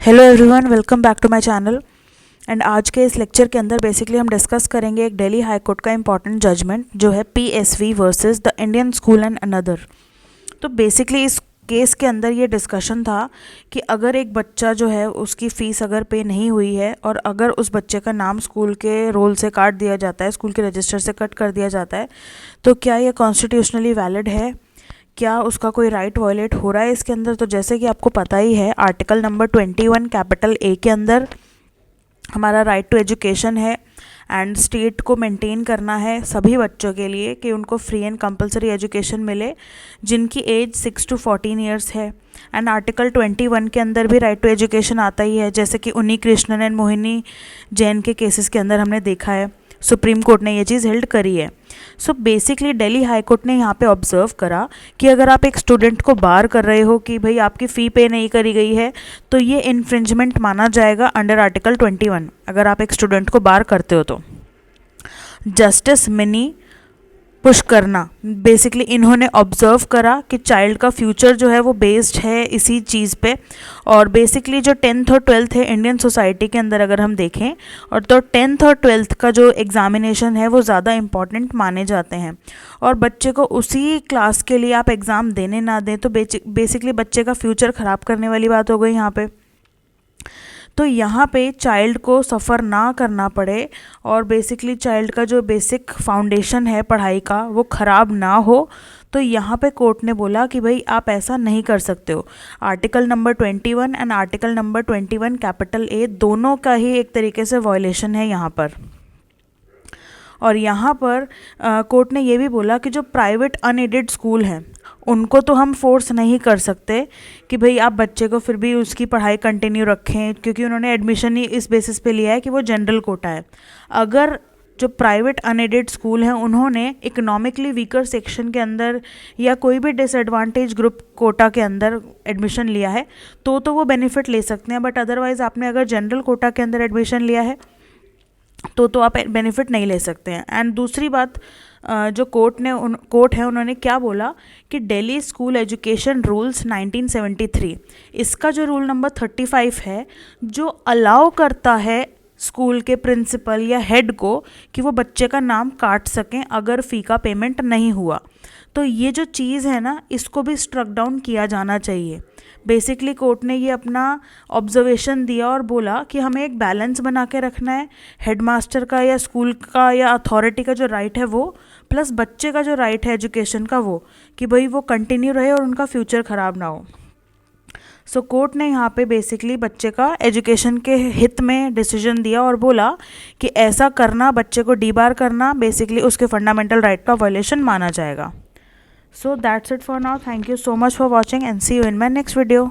Hello everyone, welcome back to my channel. And आज के इस लेक्चर के अंदर बेसिकली हम डिस्कस करेंगे एक दिल्ली हाई कोर्ट का इंपॉर्टेंट जजमेंट जो है PSV versus the Indian school and another. तो बेसिकली इस केस के अंदर ये डिस्कशन था कि अगर एक बच्चा जो है उसकी फ़ीस अगर पे नहीं हुई है और अगर उस बच्चे का नाम स्कूल के रोल से काट दिया जाता है, स्कूल के रजिस्टर से कट कर दिया जाता है, तो क्या ये कॉन्स्टिट्यूशनली वैलिड है, क्या उसका कोई राइट वायलेट हो रहा है इसके अंदर। तो जैसे कि आपको पता ही है, आर्टिकल नंबर 21 कैपिटल ए के अंदर हमारा राइट टू एजुकेशन है एंड स्टेट को मेंटेन करना है सभी बच्चों के लिए कि उनको फ्री एंड कंपलसरी एजुकेशन मिले जिनकी एज 6 to 14 ईयर्स है। एंड आर्टिकल 21 के अंदर भी राइट टू एजुकेशन आता ही है, जैसे कि उन्नी कृष्णन एंड मोहिनी जैन के केसेस के अंदर हमने देखा है, सुप्रीम कोर्ट ने ये चीज़ हेल्ड करी है। So basically Delhi high court ने यहाँ पे ऑब्जर्व करा कि अगर आप एक स्टूडेंट को बार कर रहे हो कि भाई आपकी फ़ी पे नहीं करी गई है, तो ये इन्फ्रिंजमेंट माना जाएगा अंडर आर्टिकल 21। अगर आप एक स्टूडेंट को बार करते हो तो जस्टिस मिनी पुश करना, बेसिकली इन्होंने ऑब्जर्व करा कि चाइल्ड का फ्यूचर जो है वो बेस्ड है इसी चीज़ पे। और बेसिकली जो 10th और 12th है इंडियन सोसाइटी के अंदर अगर हम देखें, और तो 10th और 12th का जो एग्ज़ामिनेशन है वो ज़्यादा इम्पॉर्टेंट माने जाते हैं। और बच्चे को उसी क्लास के लिए आप एग्ज़ाम देने ना दें तो बेसिकली बच्चे का फ्यूचर ख़राब करने वाली बात हो गई यहाँ पे। तो यहाँ पे चाइल्ड को सफ़र ना करना पड़े और बेसिकली चाइल्ड का जो बेसिक फाउंडेशन है पढ़ाई का वो ख़राब ना हो, तो यहाँ पे कोर्ट ने बोला कि भाई आप ऐसा नहीं कर सकते हो। Article number 21 and article number 21 capital A दोनों का ही एक तरीके से वायलेशन है यहाँ पर। और यहाँ पर कोर्ट ने ये भी बोला कि जो प्राइवेट अनएडेड स्कूल हैं उनको तो हम फोर्स नहीं कर सकते कि भाई आप बच्चे को फिर भी उसकी पढ़ाई कंटिन्यू रखें, क्योंकि उन्होंने एडमिशन ही इस बेसिस पे लिया है कि वो जनरल कोटा है। अगर जो प्राइवेट अनएडेड स्कूल हैं उन्होंने इकोनॉमिकली वीकर सेक्शन के अंदर या कोई भी डिसएडवांटेज ग्रुप कोटा के अंदर एडमिशन लिया है तो वो बेनिफिट ले सकते हैं, बट अदरवाइज़ आपने अगर जनरल कोटा के अंदर एडमिशन लिया है तो आप बेनिफिट नहीं ले सकते हैं। एंड दूसरी बात, जो कोर्ट है उन्होंने क्या बोला कि दिल्ली स्कूल एजुकेशन रूल्स 1973, इसका जो रूल नंबर 35 है जो अलाउ करता है स्कूल के प्रिंसिपल या हेड को कि वो बच्चे का नाम काट सकें अगर फ़ी का पेमेंट नहीं हुआ। तो ये जो चीज़ है ना, इसको भी स्ट्रक डाउन किया जाना चाहिए। बेसिकली कोर्ट ने ये अपना ऑब्जर्वेशन दिया और बोला कि हमें एक बैलेंस बना के रखना है, हेडमास्टर का या स्कूल का या अथॉरिटी का जो राइट है वो, प्लस बच्चे का जो राइट है एजुकेशन का वो, कि भाई वो कंटिन्यू रहे और उनका फ्यूचर ख़राब ना हो। सो कोर्ट ने यहाँ पे बेसिकली बच्चे का एजुकेशन के हित में डिसीजन दिया और बोला कि ऐसा करना, बच्चे को डीबार करना, बेसिकली उसके फंडामेंटल राइट का वायलेशन माना जाएगा। So that's it for now. Thank you so much for watching and see you in my next video.